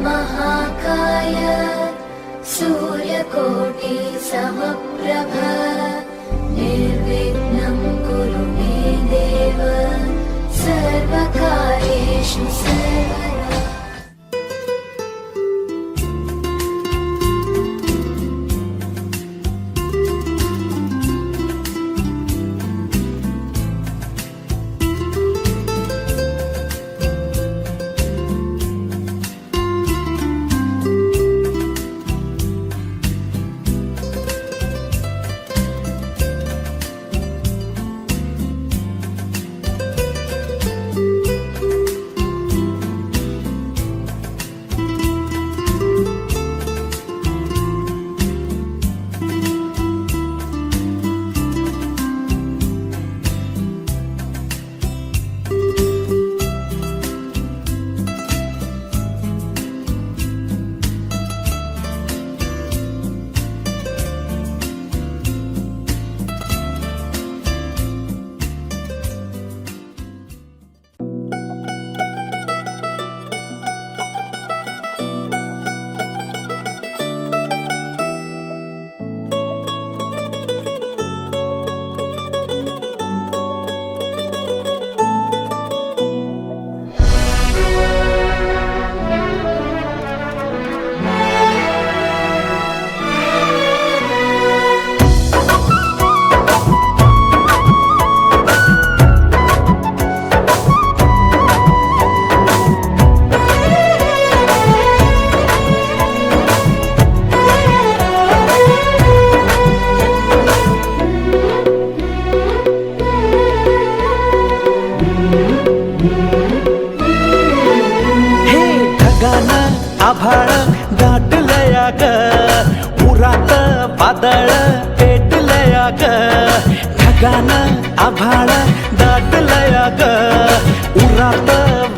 महाकाय सूर्यकोटि समप्रभ निर्विघ्नं कुरु मे देव सर्वकार्येषु सर्वदा। आभाळ दाटलया ग उरात वादळ पेटलया ग ढगान आभाळ दाटलया ग उरात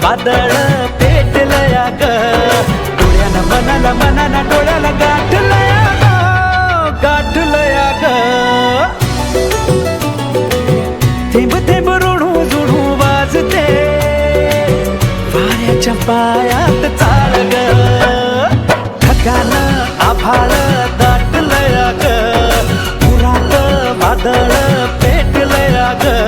वादळ पेटलया ग डोळ्यानं मनाला मनाला डोळ्याला गाठलया ग थेंब थेंब ऋणू जुणू वाजते वाऱ्याच्या पायात चाळ ग ढगान आभाळ दाटलया ग उरात वादळ पेटलया ग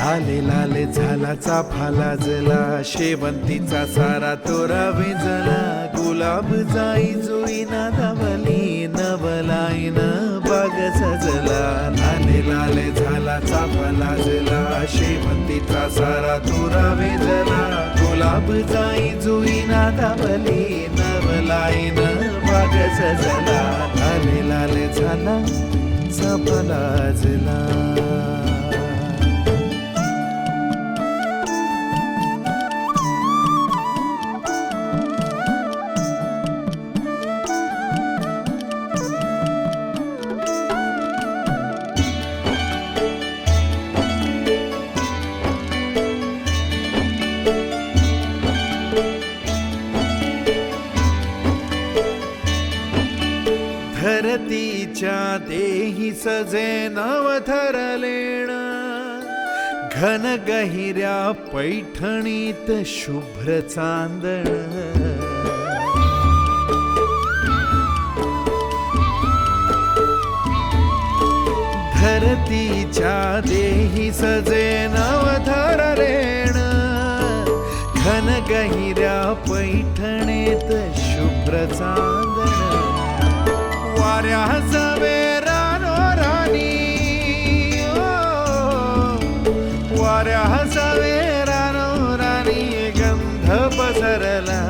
लाले लाले झाला चाफा लाजला शेवंतीचा सारा तोरा विजला गुलाब जाई जुई नादावली नवलाईन बाग सजला लाले लाले झाला चाफा लाजला शेवंतीचा सारा तोरा विजला गुलाब जाई जुई नादावली नवलाईन बाग सजला लाले लाले झाला चाफा लाजला सजे नवथर लेण घन गहिऱ्या पैठणीत शुभ्र चांदण धरतीच्या देही सजे नवथर लेण घन गहिऱ्या पैठणीत शुभ्र चांदण वाऱ्या जावे रानो राणी वाऱ्या जावे रानो राणी गंध पसरला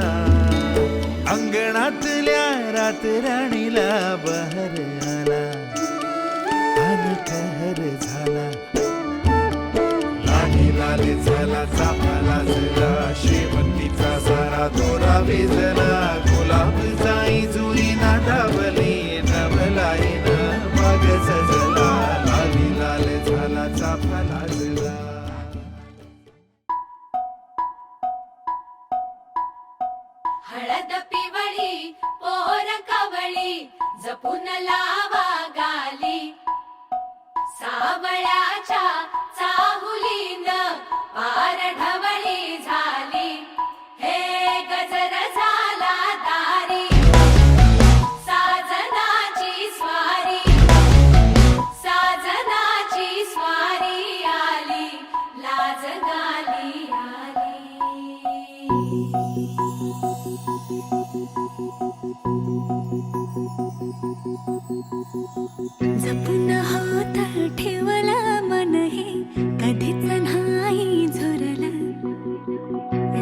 अंगणातल्या रातराणीला बहर आला कहर झाला लाली लाली झाला चाफा लाजला शेवंतीचा सारा तोरा वेजला गुलाब जाई जुई नादावली नवलाईन मग सजला लाली लाल झाला चाफा लाजला हळद पिवळी पोर कवळी जपून लावा गाली सावळ्याच्या चाहुलीन पार ढवळी झाली हे गजर झाला दारी साजनाची स्वारी आली लाज गाली जपून होत ठेवला मन हे कधीच नाही झुरलं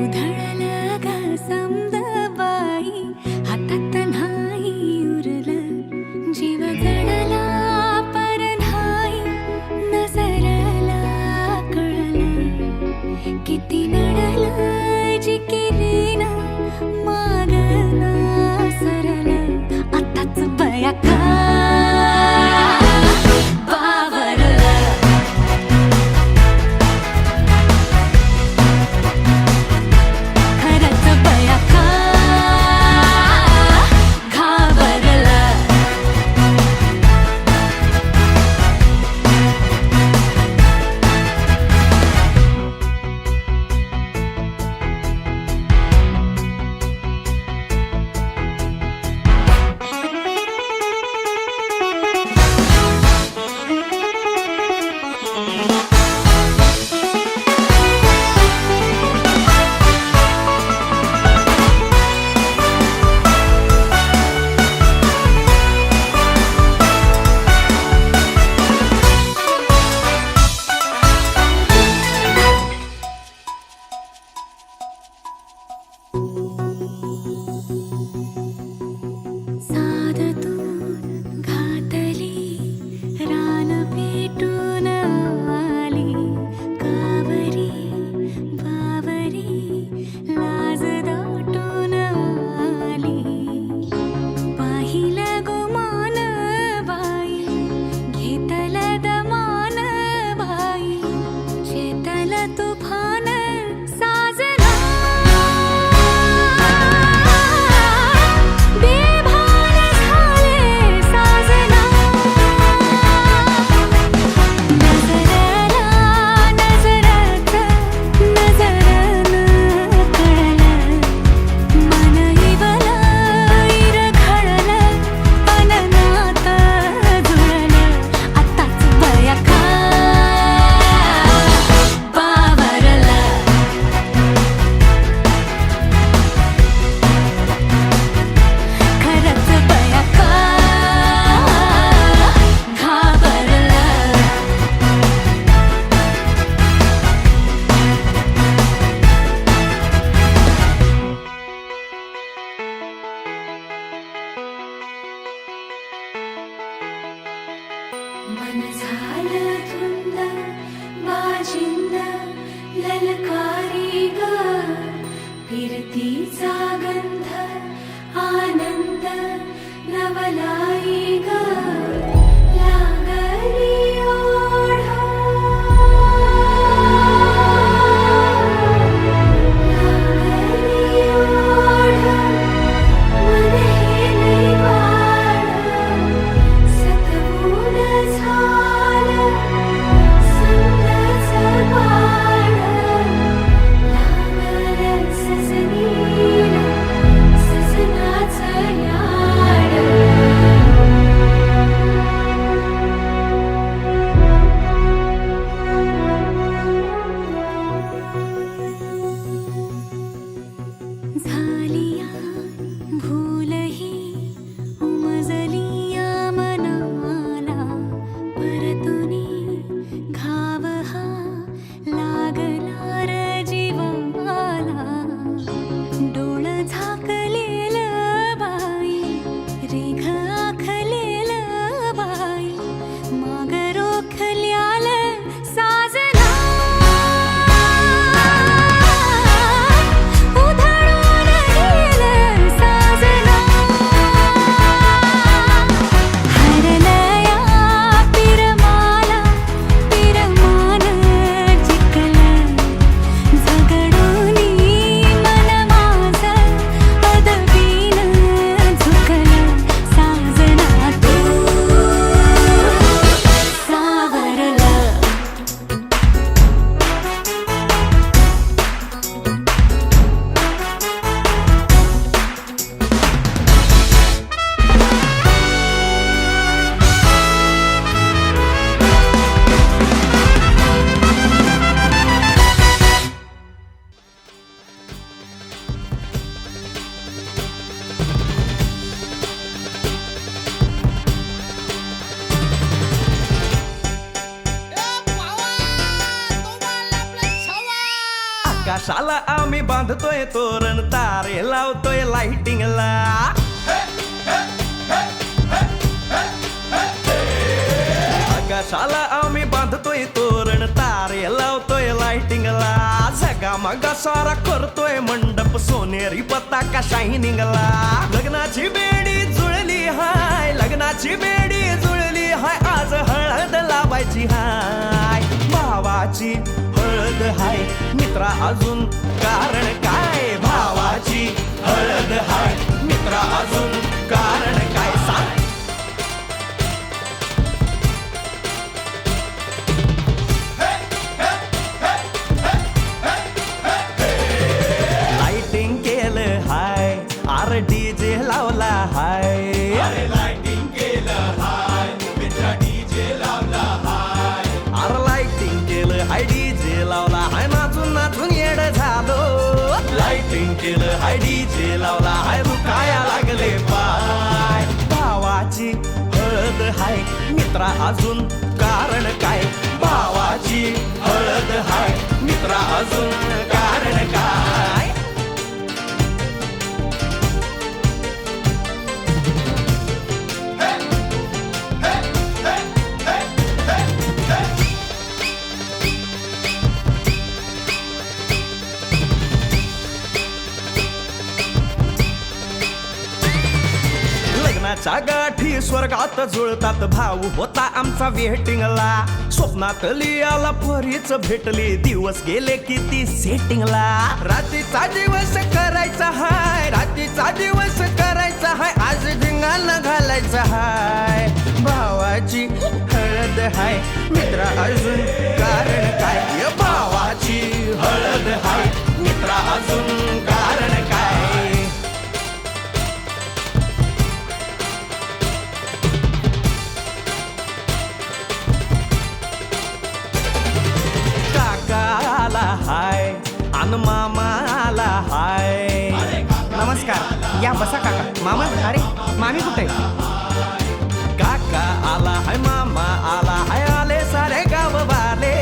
उधळलं ग समद बाई हातात नाही उरलं जीव जडला पर नाही नजरला कळलं किती नडलं जी केली ना मागना सरलं आताच बया का मन झालं धुंद माझिंद ललकारी ग फिरतीचा गंध आनंद नवलाई ग लागली ओढ लागली ओढ मन हे वाढ सतगुण आकाशाला आम्ही बांधतोय तोरण, तारे लावतोय लाइटिंगला. आकाशाला आम्ही बांधतोय तोरण, तारे लावतोय लाइटिंगला. जगा मगा सारा करतोय मंडप, सोनेरी पताका शायनिंगला. लग्नाची बेडी जुळली हाय, लग्नाची बेडी जुळली हाय. आज हळद लावायची हाय, भावाची हळद हाय. मित्रा अजून कारण काय, भावाची हळद हाय. मित्रा अजून कारण काय सांग. लाइटिंग केलं हाय, आर डीजे लावला हाय. लाइटिंग केलं हाय, मित्रा डीजे लावला हाय. आर लाइटिंग केलं हाय, डीजे लावला हाय. नाचून नाचून येड झालो. लाइटिंग केलं हाय, डीजे लावला हाय. दुखाया लागले पाय, भावाची हळद हाय. मित्रा अजून कारण काय, भावाची हळद हाय. मित्रा अजून कारण काय. लग्नाच्या गाठी स्वर्गात जुळतात, भाऊ होता आमचा वेटिंगला. स्वप्नात लियाला परीच भेटली, दिवस गेले किती सेटिंगला. रात्रीचा दिवस करायचा हाय, रात्रीचा दिवस करायचा हाय. आज धिंगाणा घालायचा हाय, भावाची हळद हाय. मित्रा अजून कारण काय, भावाची हळद हाय. मित्रा अजून कारण काय. काकाला हाय अन मामाला हाय. नमस्कार, या बसा काका. मामा, अरे मामी कुठे? काका आला हाय, मामा आला हाय. आले सारे गाववाले.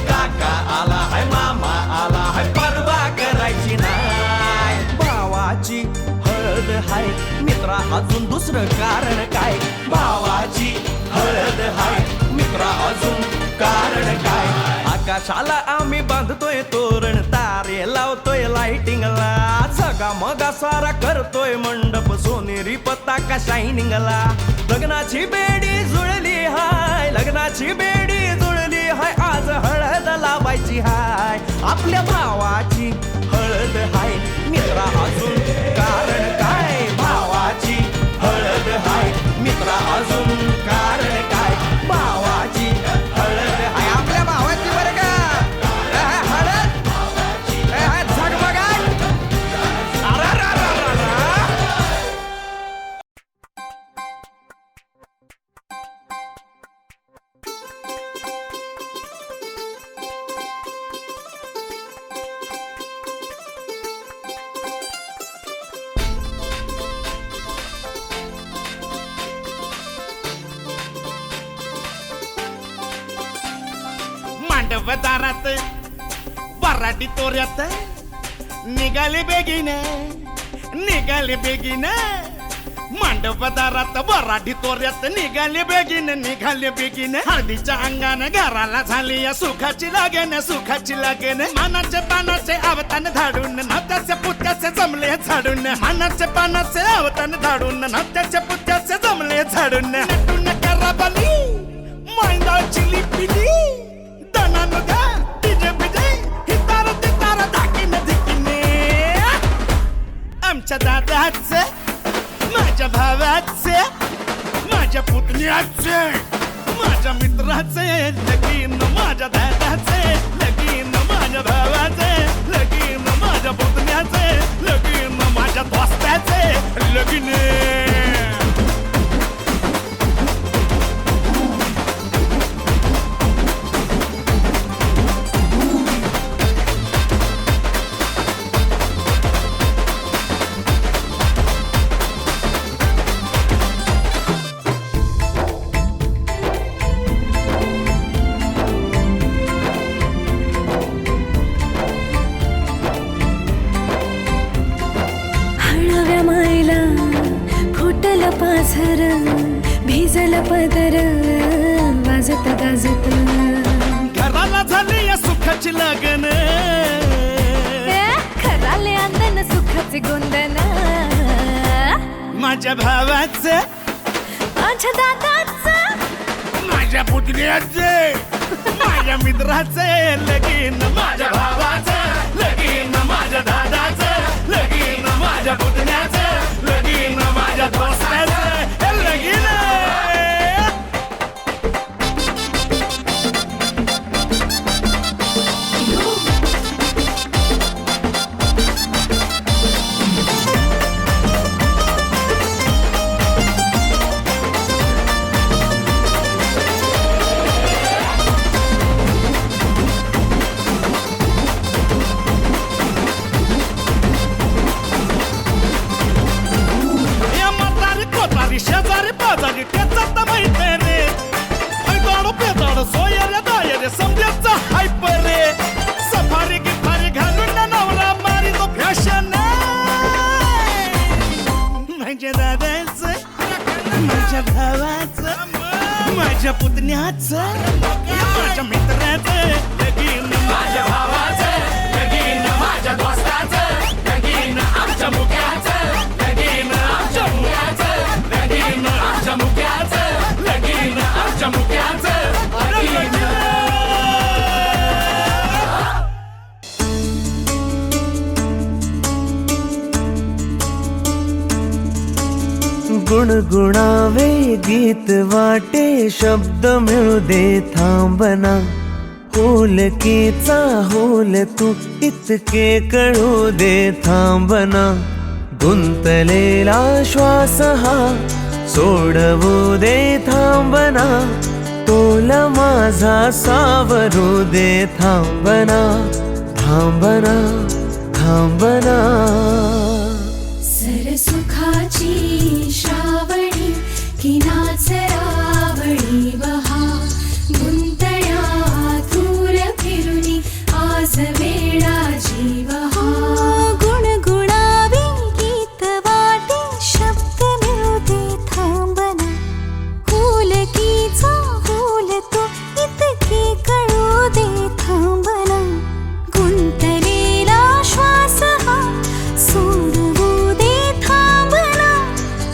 काका आला हाय, मामा आला हाय. परवा करायची नाय, भावाची हळद हाय. मित्रा अजून दुसरं कारण काय, भावाची हळद हाय. मित्रा अजून कारण काय. आकाशाला आम्ही बांधतोय तोरण, तारे लावतोय लाइटिंगला. जगा मगा सारा करतोय मंडप, सोनेरी पताका शायनिंगला. लग्नाची बेडी जुळली हाय, लग्नाची बेडी जुळली हाय. आज हळद लावायची हाय, आपल्या भावाची हळद हाय. मित्रा अजून कारण काय, भावाची हळद हाय. मित्रा अजून कारण काय, भावाची हळद हाय. आपल्या भावाची बरं का हळद झगमगाट. मांडवदारात वराडी तोऱ्यात निघाले बेगीने, निघाले बेगीने. मांडवदारात वराडी तोऱ्यात निघाले बेगीने, निघाले बेगीने. हळदीच्या अंगाने घराला झाली या सुखाची लागेन, सुखाची लागेन. मानाचे पानाचे आवतान धाडून, नात्याचे पुत्याचे जमले झाडून. मानाचे पानाचे आवतान धाडून, नात्याचे पुत्याचे जमले झाडून. नटून कराबली मांडाची लिपिली, दणानुदा डीजे बिजे, हितार तितार धाकीने धिकीने. आमच्या दादाचे, माझ्या भावाचे, माझ्या पुतण्याचे, माझ्या मित्राचे लगीन, माझ्या दादाचे लगीन, माझ्या भावाचे लगीन, माझ्या पुतण्याचे लगीन, माझ्या दोस्ताचे लगीन. पदर वाजत गाजत घराला झाली या सुखाची लगन खराले अंदन सुखाचे गोंदन माझ्या भावाचं माझ्या दादाचं माझ्या पुतण्याचे माझ्या मित्राचे लगीन माझ्या भावाचं लगीन माझ्या दादाचं लगीन माझ्या पुतण्याचं लगीन माझ्या दोस्ताचं लगीन शेजारी पाजारी त्याचा माहिती रे दाडो पेदाड सोयरे दायरे समजायचा हायपर रे सफारी गिफारी घालून नवरा मारी तो फॅशन माझ्या दादाचं माझ्या भावाचं माझ्या पुतण्याचं माझ्या मित्राचं लगीन माझ्या भावाचं लगीन माझ्या दोस्ताचं लगीन आमच्या मुक्याचं लगीन आमच्या मुक्याचं लगीन आमच्या मुक्याचं लगीन आमच्या मुक्याचं गुणगुणावे गीत वाटे शब्द मिळू दे थांबना होलकीचा होल तू इतके कळू दे थांबना गुंतलेला श्वास हा सोडवू दे थांबना तोल माझा सावरू दे थांबना थांबना थांबना सरसुखाची श्रावणी की नाचरावळी बहा गुंतल्या दूर फिरुनी आज वेळाची बहा गुणगुणावे गीत वाटे शब्द मिळू दे थांबना होलकीचा होल तो इतके कळू दे थांबना गुंतलेला श्वास हा सोडवू दे थांबना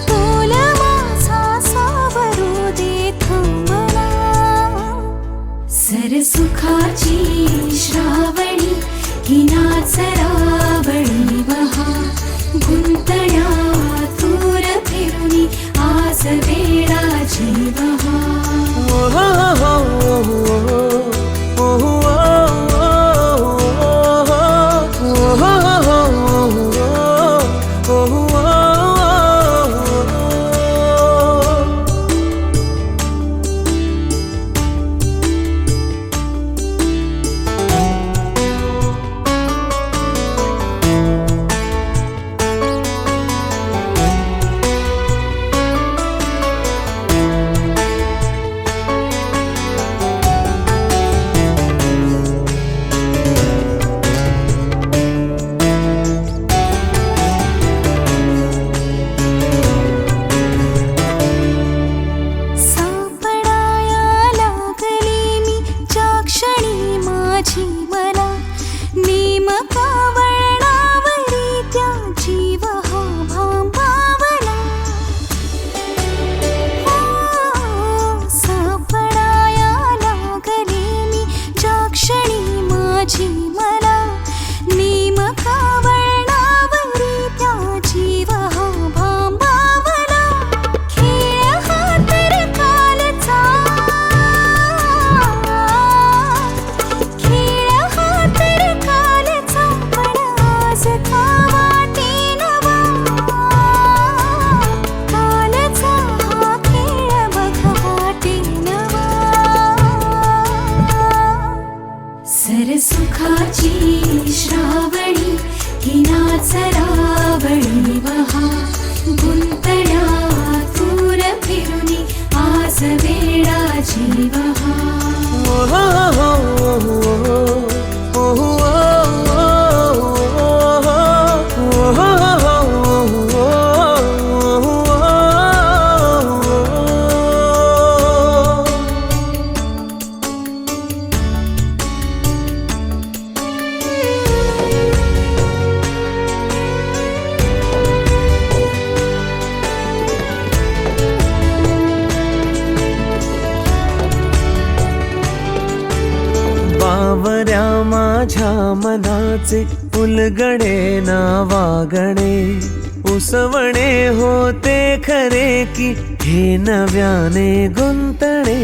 तोल माझा सावरू दे थांबना सरसुखाची श्रावणी की नाचरावळी बहा गुंतल्या दूर फिरुनी आज वेळाची बहा सरसुखाची श्रावणी की नाचरावळी बहा गुंतल्या दूर फिरुनी आज वेळाची बहा बावऱ्या माझ्या मनाचे उलगडे ना वागणे उसवणे होते खरे की हे नव्याने गुंतणे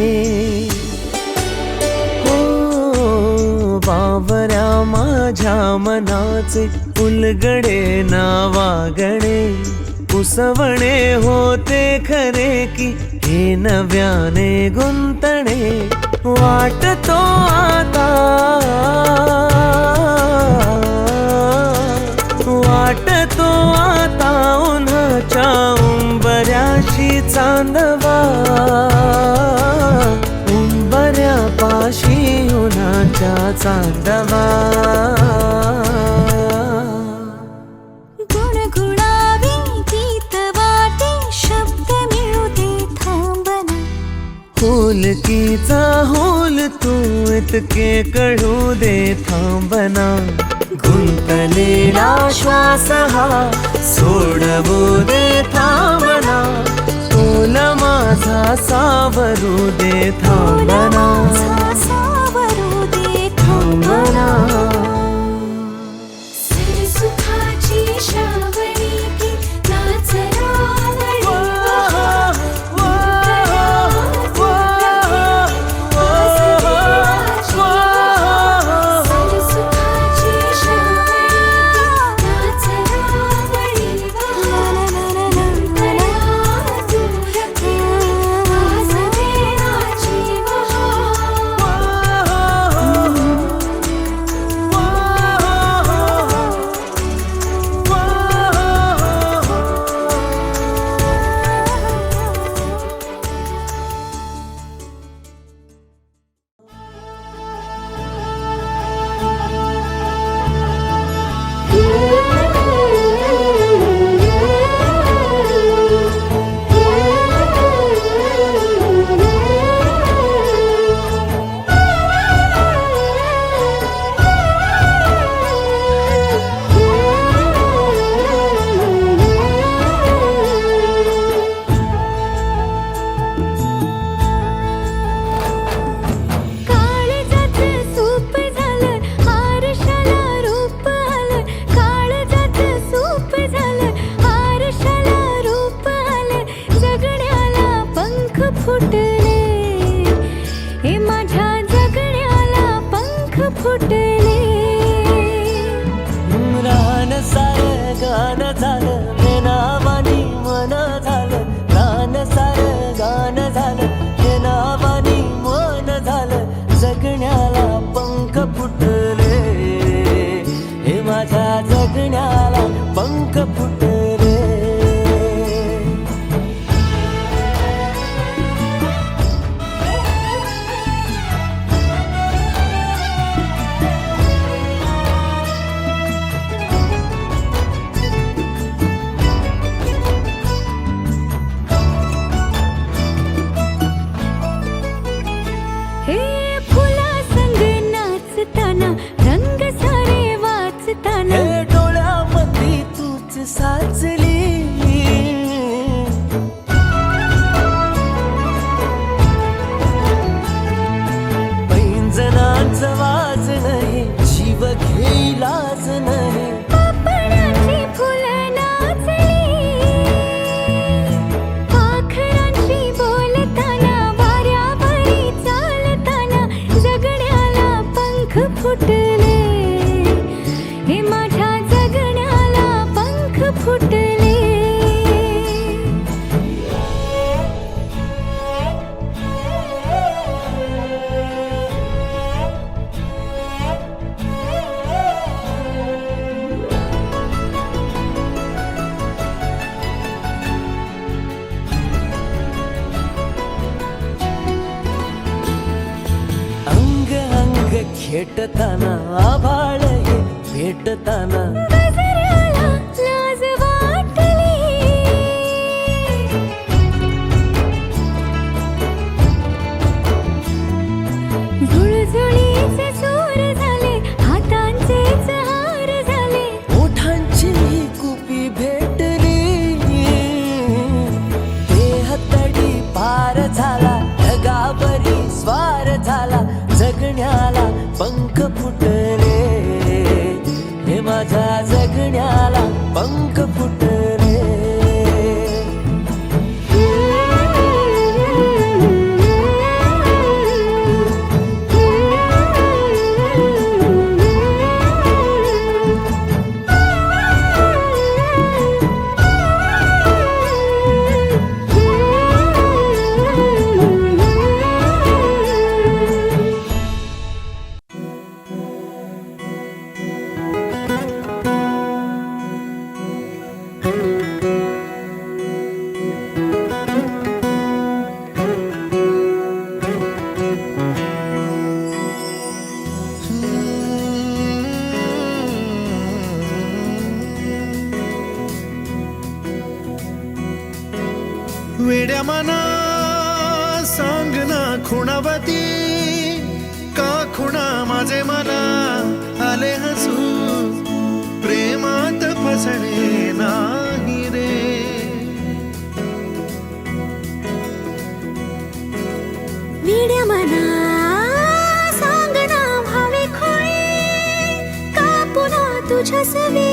हो बावऱ्या माझ्या मनाचे उलगडे ना वागणे उसवणे होते खरे की हे नव्याने गुंतणे वाटतो आता उन्हाच्या उंबऱ्याशी चांदवा उंबऱ्यापाशी उन्हाच्या चांदवा गुणगुणावी गीत वाटे शब्द मिळू दे थांबना होलकीचा होल तू इतके कळू दे थांबना गुंतलेला श्वास हा सोडवू दे थांबना तोल माझा सावरू दे थांबना सावरू दे थांबना सुखाची श्रावणी की नाच रावणी रान सार गान झालं हे नावानी मन झालं रान सार गान झालं हे नावानी मन झालं जगण्याला पंख फुटले हे माझ्या जगण्याला पंख फुटले साचली पैंजणांचं वाज नाही जीव घेईलाच नाही पापणाची फुलं नाचली पाखरांशी बोलताना वाऱ्यावरी चालताना जगण्याला पंख फुटले हे माझ्या जगण्याला पंख फुटले अंग अंग खेटताना आभाळ हे भेटताना गजऱ्याला लाज वाटली झुळझुळीचे सूर झाले हातांचेच हार झाले ओठांची कुपी भेटली देहतडी पार झाला ढगावरी स्वार झाला जगण्याला पंख फुटले, हे माझ्या जगण्याला पंख फुटले. वेड्या मना सांग ना खुणावती, का खुणा माझे मला आले हसू, प्रेमात फसणे नाही रे. वेड्या मना सांगना भावे खोळे, का पुन्हा तुझ्या सवे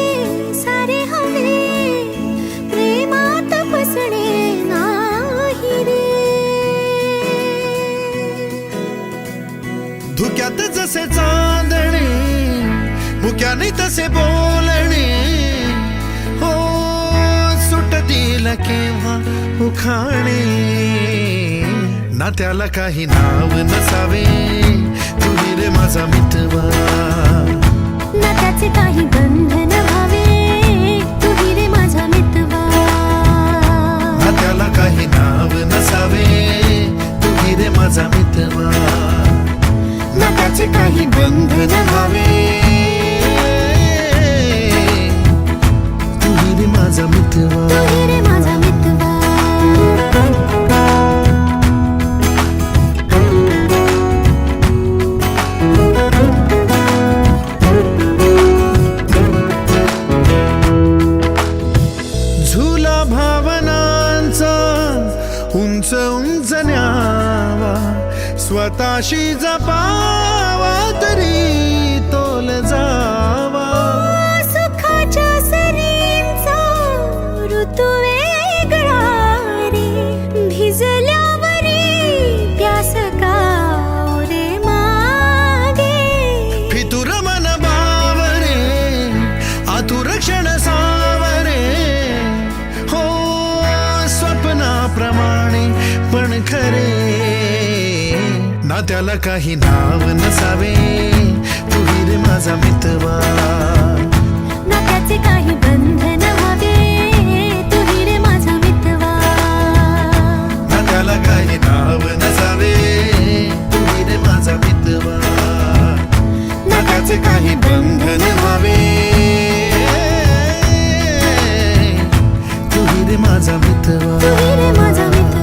सारे हवे, प्रेमात फसणे नाही रे. धुक्यात जसे चांदणे, मुक्याने तसे बोलणे, हो सुटतील केव्हा उखाणे. ना त्याला काही नाव नसावे, तुम्ही रे माझा मितवा, ना त्याचे काही बंधन व्हावे, तुम्ही रे माझा मितवा. ना त्याला काही नाव नसावे, तुम्ही रे माझा मितवा, ना त्याचे काही बंधन व्हावे, तुम्ही रे माझा मितवा. तुम्ही रे माझा मितवा. झुला भावनांचा उंच उंच न्यावा, स्वतःशी जपावा तरी तोल जावा. सुखाच्या सरींचा ऋतू वेगळा रे, भिजल्यावरी प्यास का रे मागे. फितुर मन बावरे, आतुर क्षण सावरे, हो स्वप्नाप्रमाणे पण खरे. ना त्याला काही नाव नसावे, तुम्ही रे माझा मितवा, ना त्याचे काही बंधन व्हावे, तुम्ही रे माझा मितवा. ना त्याला काही नाव नसावे, तुम्ही रे माझा मितवा, ना त्याचे काही बंधन व्हावे, तुम्ही रे माझा मितवा. तुम्ही रे माझा मितवा.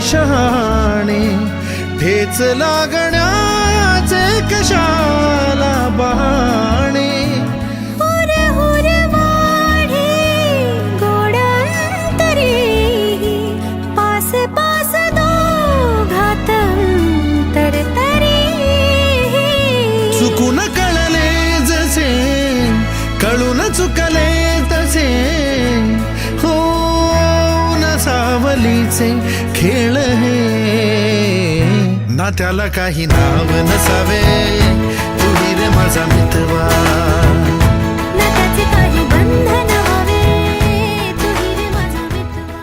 शहाणे ठेच लागण्याचे कशाला बहाणे. हुर हुर वाढे गोड अंतरी, पास पास दोघात अंतर तरी. चुकून कळले जसे, कळून चुकले तसे, हो न सावलीचे खेळ हे. ना त्याला काही नाव नसावे, तुम्ही रे माझा मितवा, ना त्याचे काही बंधन व्हावे, तुम्ही रे माझा मितवा.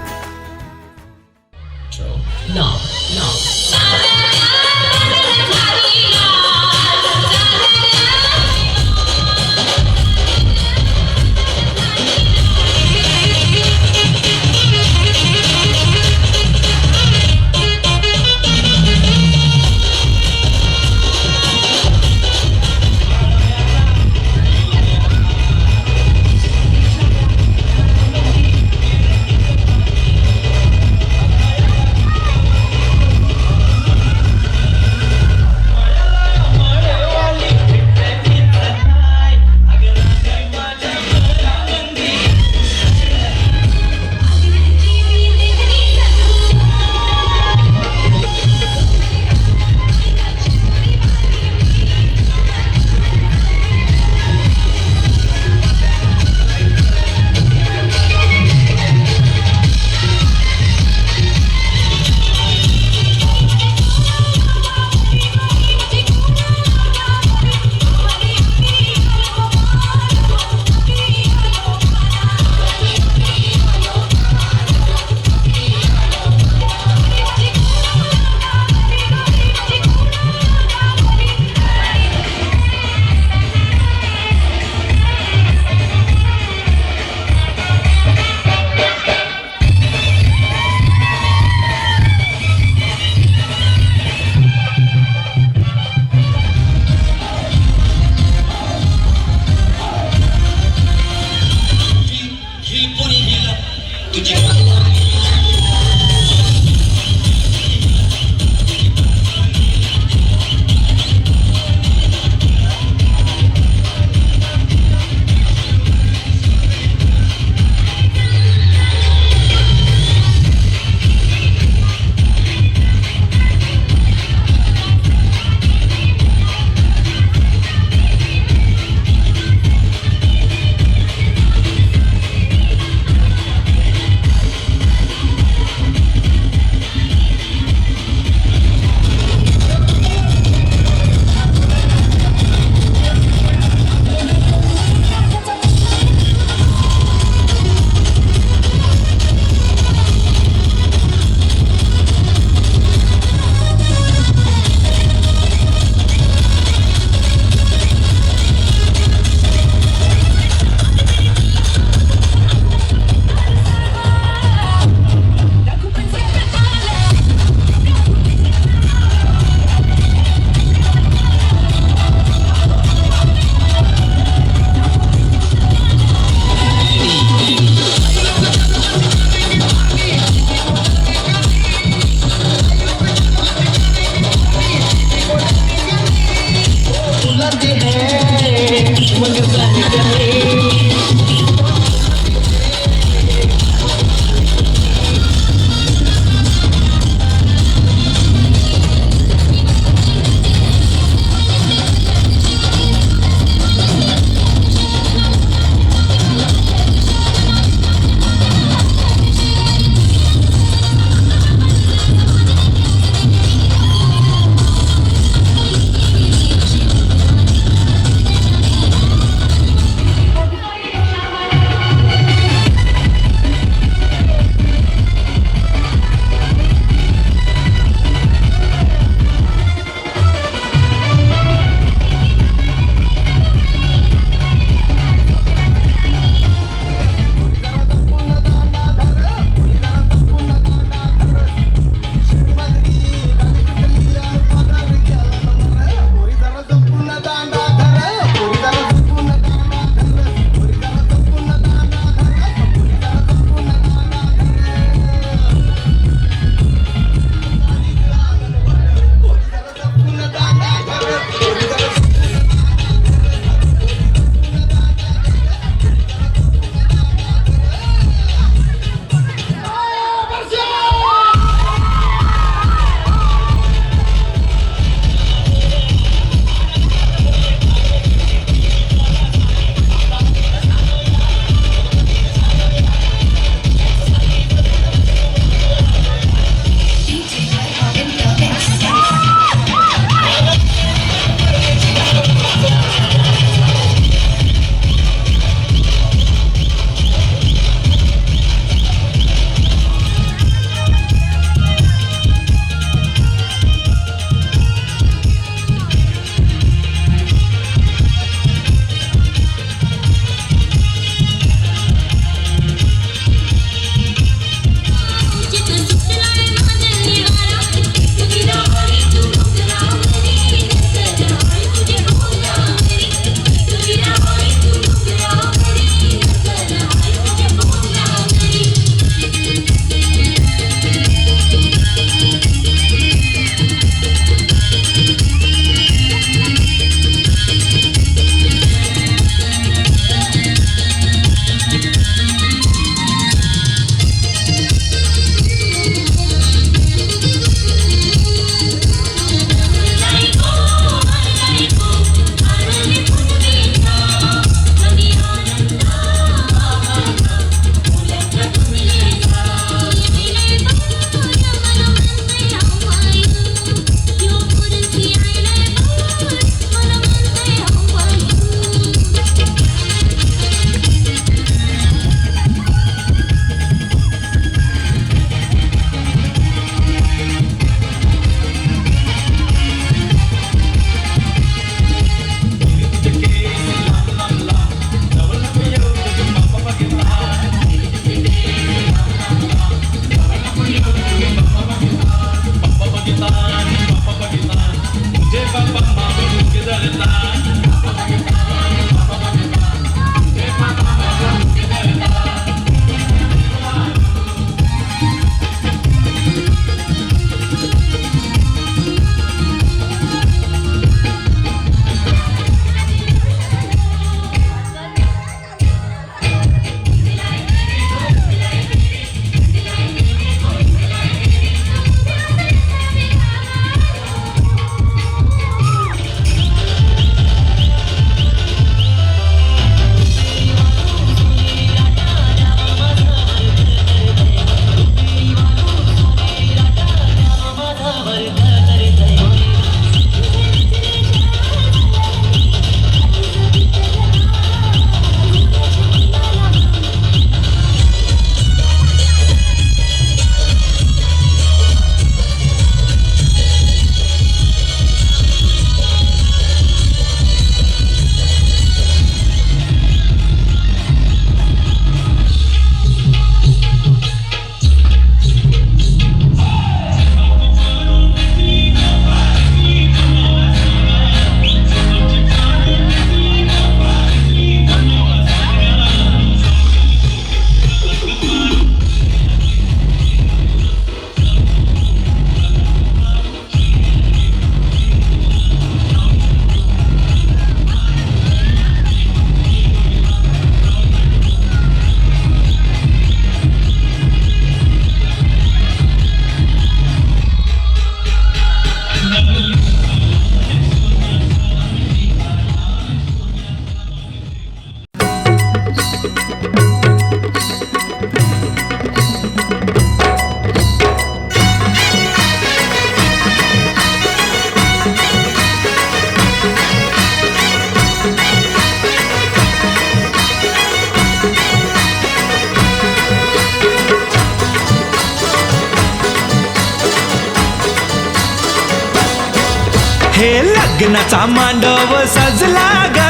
हे लग्नाचा मांडव सजला ग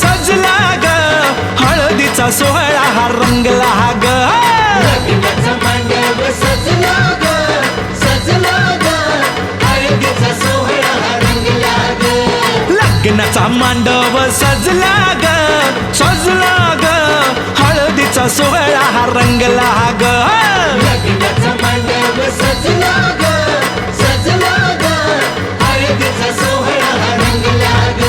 सजला ग हळदीचा सोहळा हा रंगला ग लग्नाचा मांडव सजला ग सजला ग हळदीचा सोहळा हा रंगला ग लग्नाचा मांडव सजला ग सजला ग हळदीचा सोहळा हा रंगला ग लग्नाचा मांडव सजला ग सजला ग हळदीचा सोहळा हा रंगला ग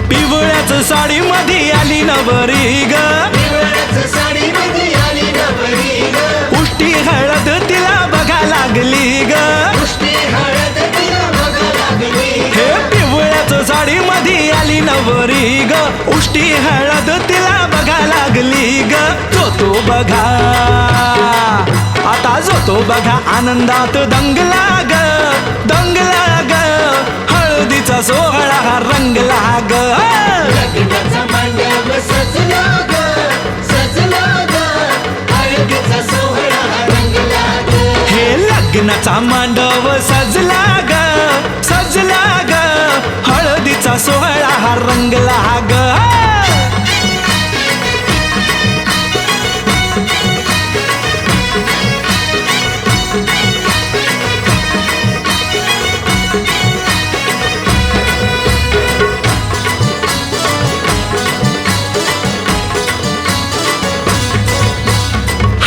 पिवळ्याच साडी मध्ये आली नवरी ग पिवळ्याच्या साडीमध्ये आली नवरी ग उष्टी हळद तिला बघा लागली ग पुष्टी हळद तिला बघा लागली हे पिवळ्याच साडी मध्ये आली नवरी ग उष्टी हळद तिला बघा लागली ग जो तो बघा आता जो तो बघा आनंदात दंगला ग दंगला ग हळदीचा सोहळा हा रंगला ग लग्नाचा मांडव सजला ग सजला ग हळदीचा सोहळा हा रंगला ग हे लग्नाचा मांडव सजला ग सजला ग हळदीचा सोहळा हा रंगला ग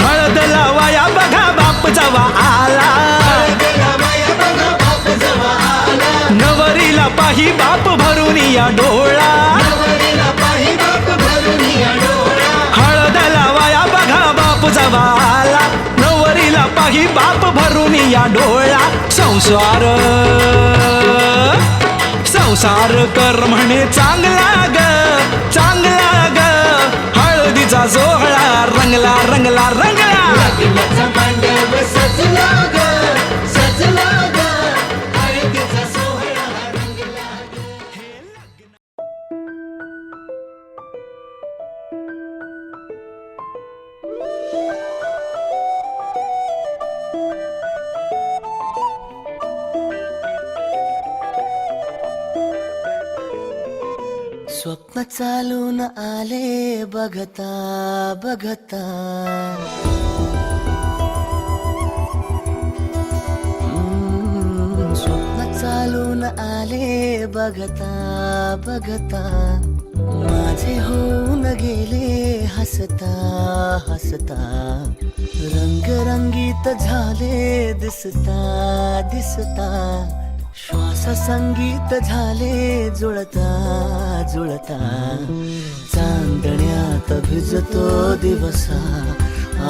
हळद लावाया बघा बाप जवा आला हळदीला माया बघा बाप जवा आला नवरीला पाही बाप भरून या डोळा नवरीला पाही बाप भरून या डोळा हळद लावाया बघा बाप जवा आला नवरीला पाही बाप भरून या डोळा संसार संसार कर म्हणे चांगला ग चांगला ग हळदीचा सोहळा रंगला रंगला रंगला लग्नाचा मांडव सजला ग सजला ग हळदीचा सोहळा हा रंगला ग स्वप्न चालून आले बघता बघता स्वप्न चालून आले बघता बघता माझे होऊन गेले हसता हसता रंगरंगीत झाले दिसता दिसता श्वास संगीत झाले जुळता जुळता चांदण्यात भिजतो दिवसा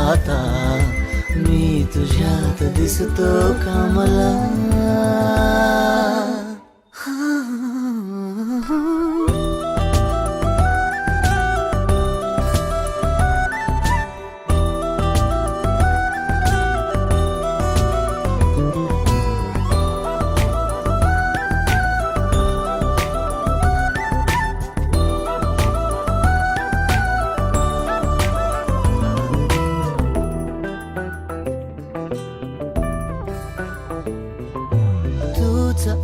आता मी तुझ्यात दिसतो कामला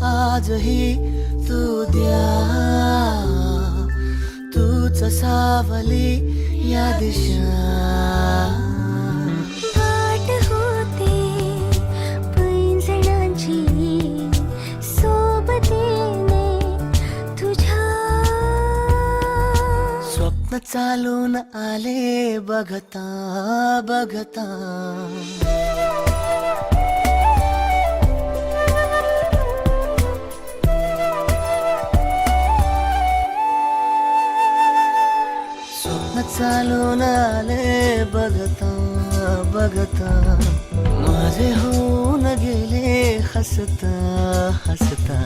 आजही तू द्या तूच सावली या दिशा पाठ होते पैंजणांची सोबतीने तुझ्या स्वप्न चालून आले बघता बघता चालून आले बघता बघता माझे होऊन गेले हसता हसता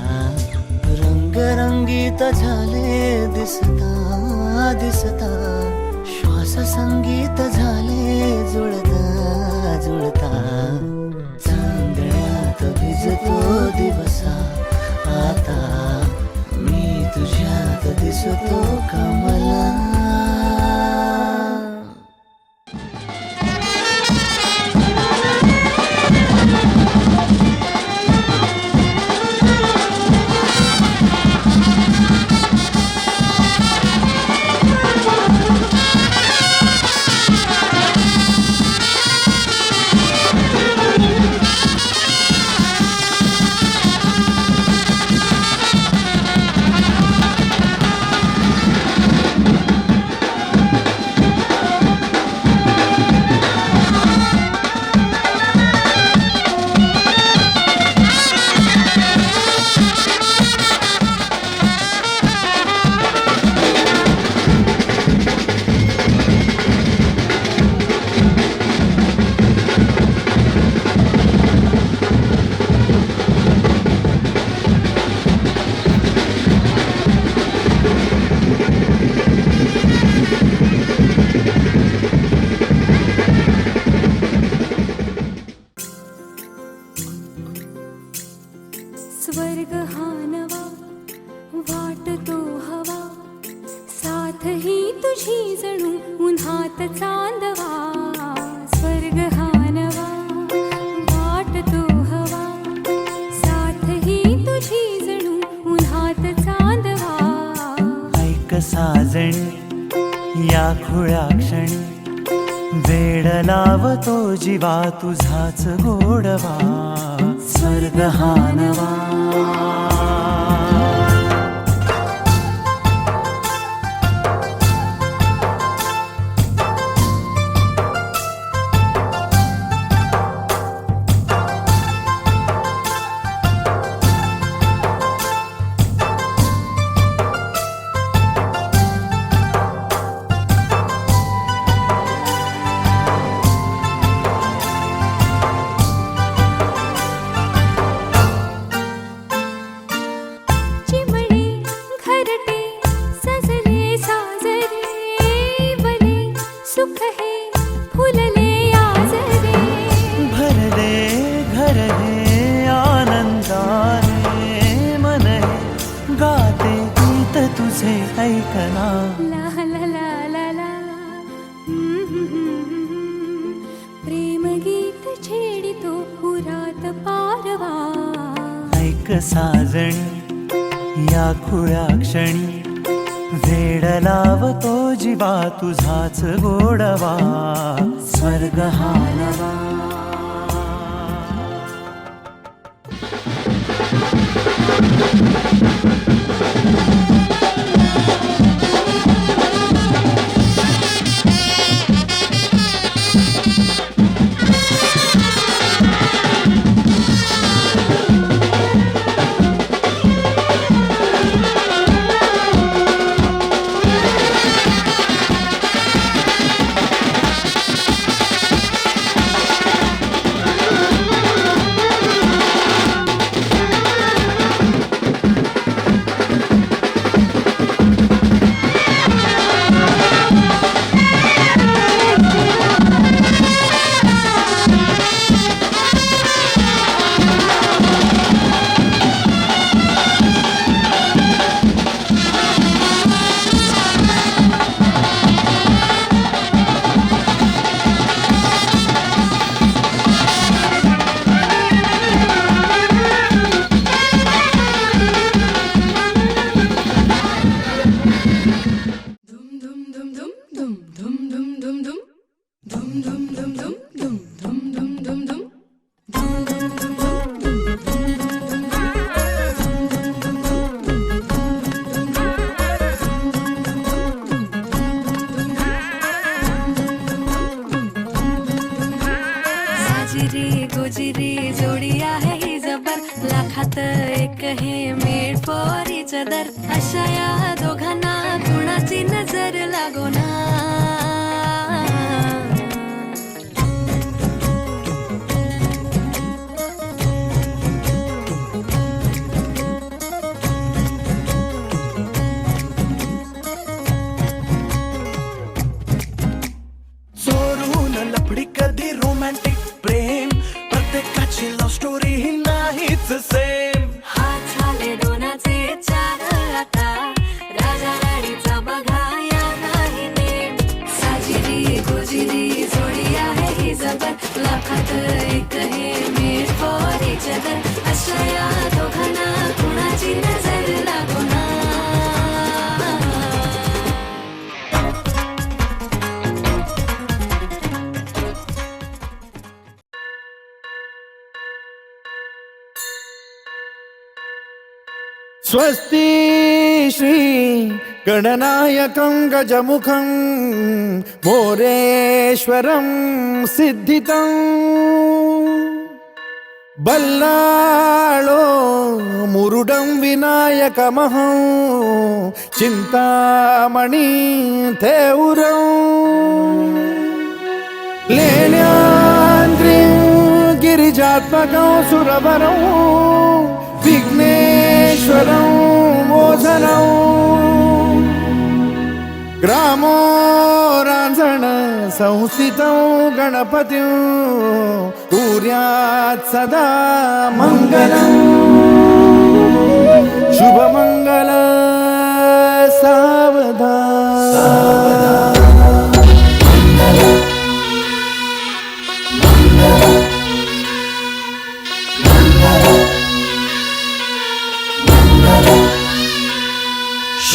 रंगरंगीत झाले दिसता दिसता श्वास संगीत झाले जुळता जुळता भिजतो दिवसा आता मी तुझ्यात दिसतो का मला स्वर्ग हा नवा वाटतो हवा साथ ही तुझी जणू उन्हात चांदवा स्वर्ग हा नवा वाटतो हवा साथ ही तुझी जणू उन्हात चांदवा ऐक साजणी या खुळ्या क्षणी वेड लावतो जीवा तुझाच गोडवा स्वर्ग हा नवा सुख है फुलले आजरे भरले घर हे आनंदाने मन हे गाते गीत तुझे ऐकना ला ला ला ला ला प्रेम गीत छेडितो पुरात पारवा ऐक साजणी या खुळ्या क्षणी वेड लावतो जीवा तुझाच गोडवा स्वर्ग हा नवा लाखात एक हे मेड फॉर इच अदर अशा या दोघांना कुणाची नजर लागो ना चोरून लफडी कधी रोमॅन्टिक प्रेम प्रत्येकाची लव्ह स्टोरी ही ना तुझी नजर लागो ना. स्वस्ति श्री गणनायकं गजमुखं मोरेश्वरं सिद्धितं बल्लाळो मुरुडं विनायकमहं चिन्तामणि थेउरं लेण्याद्रिं गिरिजात्मकं सुरवरं विघ्नेश्वरं मोचनं ग्रामो रांझण संस्थितं गणपतिं कुर्यात् सदा मङ्गलम् शुभमङ्गल सावधान.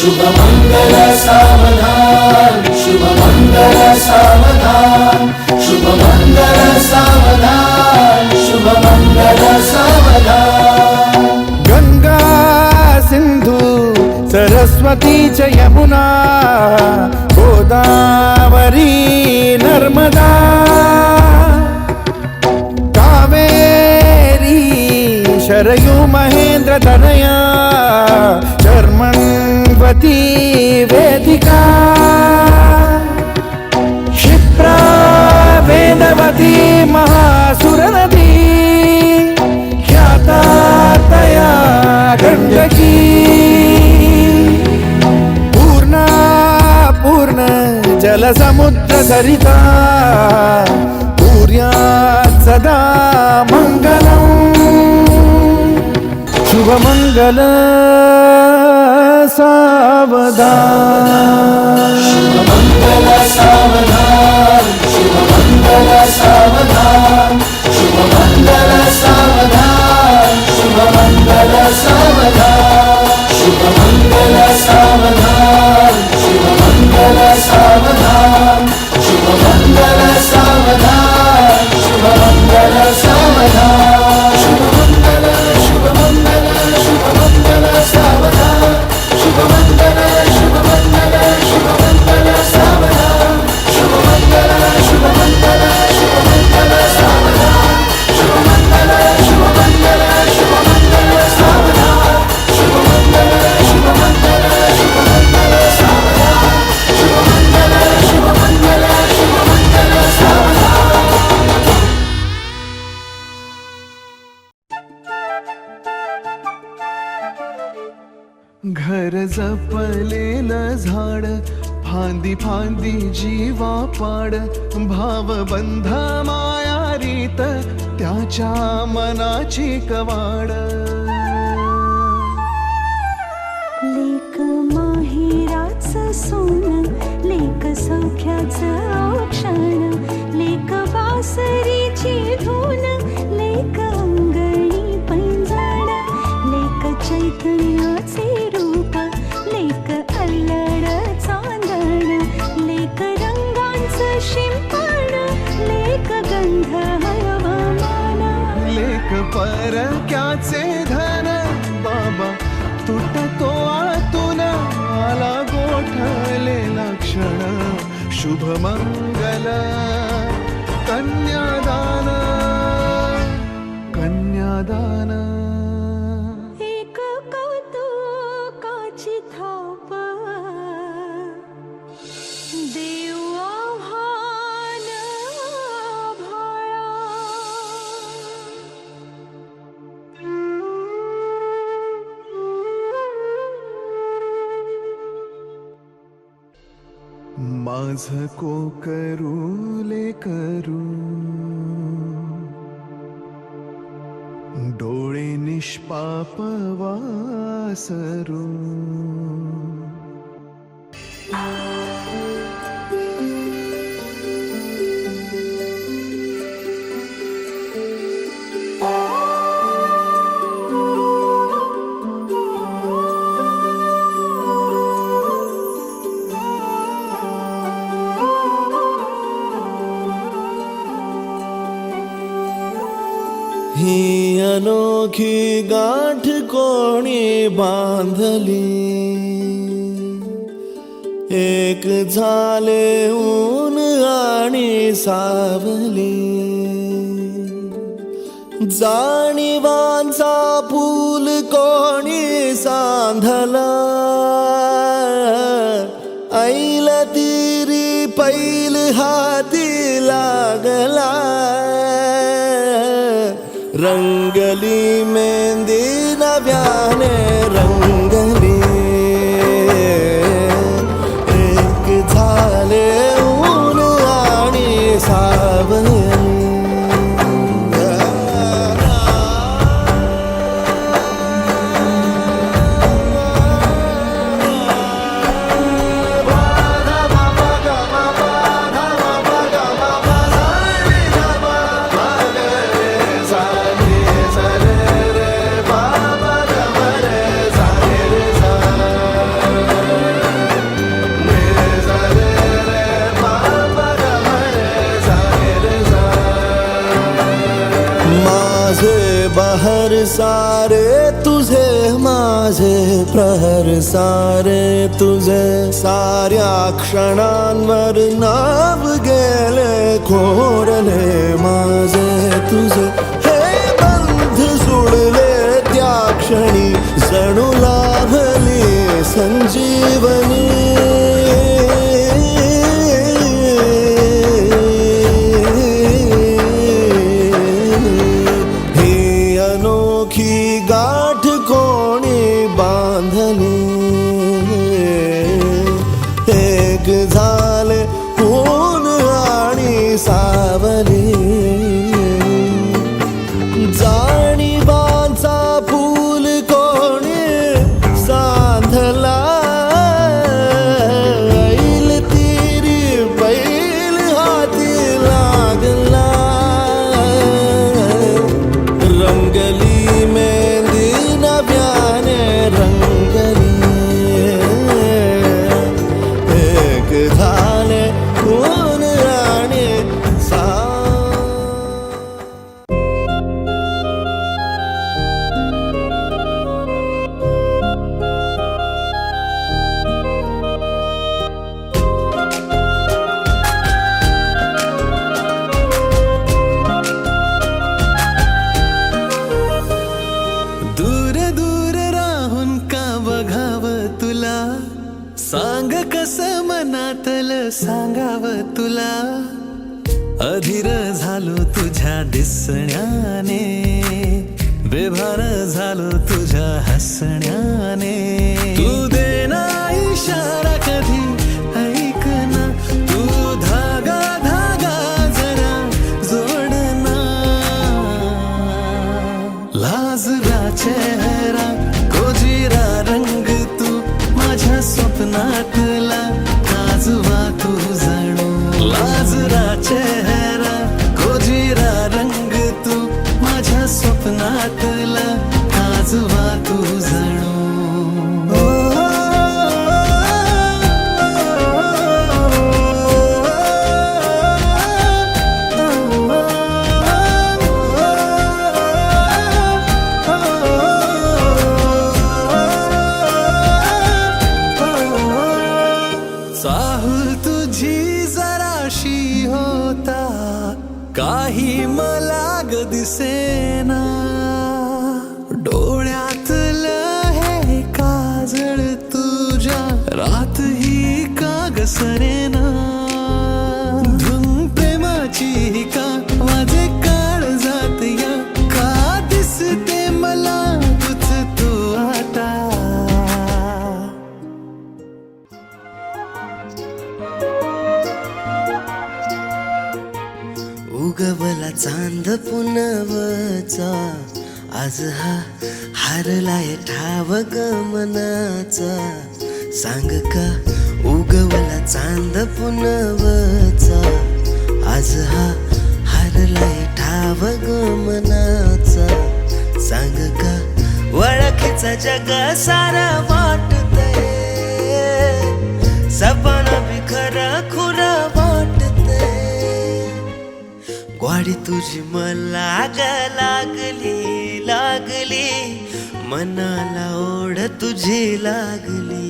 शुभ मंगल सावधान शुभ मंगल सावधान शुभ मंगल सावधान शुभ मंगल सावधान. गंगा सिंधु सरस्वती च यमुना गोदावरी नर्मदा कावेरी शरयू महेंद्र तनया चर्मण्वती वेदिका क्षिप्रा वेदवती महासुरनदी ख्याता तया गण्डकी पूर्णा पूर्ण जलसमुद्र सरिता कुर्यात् सदा मङ्गलम् शुभमङ्गल सावधान. शुभ मंगल सावधान शुभ मंगल सावधान शुभ मंगल सावधान शुभ मंगल सावधान शुभ मंगल सावधान शुभ मंगल सावधान शुभ मंगल सावधान शुभ मंगल सावधान शुभ मंगल शुभ मंगल शुभ मंगल सावधान शुभ मंगल शुभ मंगल शुभ मंगल सावधान शुभ मंगल शुभ मंगल शुभ मंगल सावधान शुभ मंगल शुभ मंगल शुभ मंगल सावधान शुभ मंगल शुभ मंगल शुभ मंगल सावधान शुभ मंगल शुभ मंगल शुभ मंगल सावधान. घर जपलेलं झाड फांदी फांदी जीवा पाड भाव बंध माया रीत त्याच्या मनाची कवाड. लेक माहेराचं सोनं लेक सौख्याचं औक्षण लेक बासरीची धून लेक अंगणी पैंजण लेक चैतन्याचे रूप लेक अल्लड चांदण लेक रंगांचं शिंपण लेक गंध हवामान लेक परक्याचे धन बाबा तुटतो आतून आला गोठलेला क्षण शुभ मंगल कन्यादान कन्यादान. एक कौतुकाची थाप देव आव्हान आभाळा. माझ कोकरू लेकरू डोळे निष्पाप वासरू. अनोखी गाठ कोणी बांधली एक झाले ऊन आणि सावली जाणीवांचा फूल कोणी सांधला ऐल तिरी पैल हाती लागला रंगली मेहंदी नव्याने रंगली एक झाले ऊन आणि सावली बहर सारे तुझे माझे प्रहर सारे तुझे साऱ्या क्षणांवर नाव गेले खोडले माझे तुझे हे बंध जुळले त्या क्षणी जणू लाभली संजीवनी गाठ कोणी बांधली एक झाले ऊन आणि सावली जाणीवांचा फूल कोणी सांधला ऐल तिरी बैल हाती लागला रंगली मेहंदी नव्याने रंगली एक झाले ऊन आणि सांग कस मनातलं सांगाव तुला अधीर झालो तुझ्या दिसण्याने बेभान झालो तुझ्या हसण्याने तू देना इशारा कधी ऐक ना तू धागा धागा जरा जोडना लाजरा चेहरा कोजिरा रंग तू माझ्या स्वप्नातला काजवा तू जणू लाजरा चेहरा कोजिरा रंग तू माझ्या स्वप्नातला काजवा तू जणू चाहूल तुझी जराशी होता काही मला ग दिसेना डोळ्यातलं हे काजळ तुझ्या रात ही का ग सरेना धुन प्रेमाची का माझे काळ जात या का दिसते मला तुझ तू आता उगवला चांद पुनवचा आज हा हारलाय ठाव गमनाचा सांग का उगवला चांद पुनवचा आज हा हारलाय ठाव गमनाचा सांग का ओळखीचा जग सारा वाटतंय सपना भी खरं खुरं वाटतंय ग्वाडी तुझी मला लागली मनाला ओढ तुझी लागली,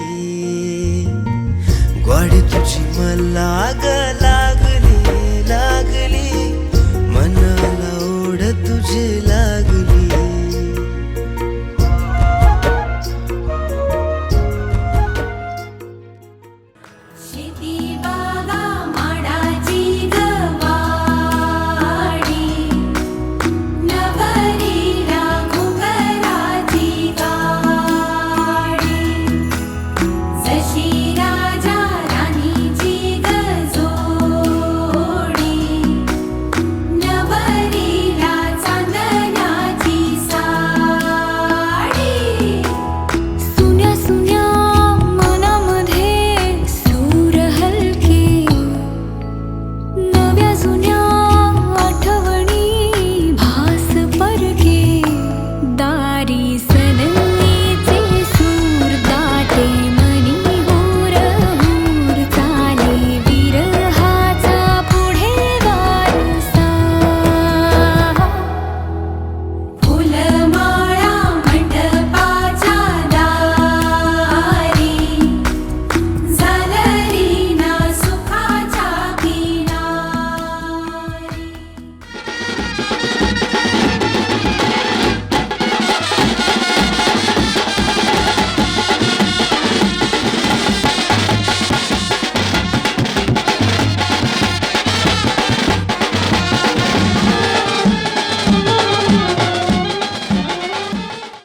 ग्वाडी तुझी मला ग लागली लागली, मनाला ओढ तुझी